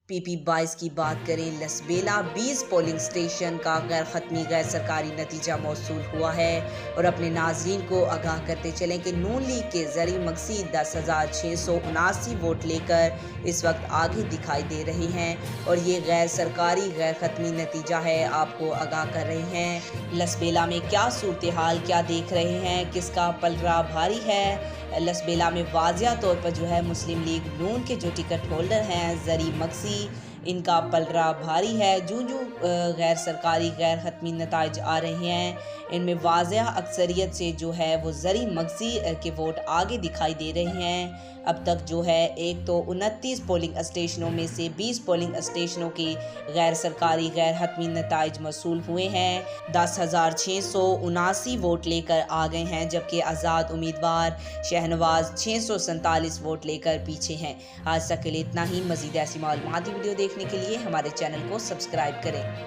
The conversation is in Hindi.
PP22 की बात करें, लसबेला 20 पोलिंग स्टेशन का गैर ख़त्मी गैर सरकारी नतीजा मौसूल हुआ है और अपने नाजरीन को आगाह करते चलें कि नून लीग के ज़री मकसी 10,679 वोट लेकर इस वक्त आगे दिखाई दे रहे हैं और ये गैर सरकारी गैर ख़त्मी नतीजा है। आपको आगाह कर रहे हैं लसबेला में क्या सूरत हाल क्या देख रहे हैं, किसका पलड़ा भारी है। लसबेला में वाज़िया तौर पर जो है मुस्लिम लीग नून के जो टिकट होल्डर हैं ज़री मकसी, इनका पलड़ा भारी है। जूं गैर सरकारी गैर ख़त्मी नताइज आ रहे हैं, इनमें वाज़िया अक्सरियत से जो है वो ज़री मकसी के वोट आगे दिखाई दे रहे हैं। अब तक जो है एक तो 29 पोलिंग स्टेशनों में से 20 पोलिंग स्टेशनों के गैर सरकारी गैर हतमी नताइज मौसूल हुए हैं। 10,679 वोट लेकर आ गए हैं, जबकि आज़ाद उम्मीदवार शहनवाज 647 वोट लेकर पीछे हैं। आज तक के लिए इतना ही। मज़ीद ऐसी मालूमाती वीडियो देखने के लिए हमारे चैनल को सब्सक्राइब करें।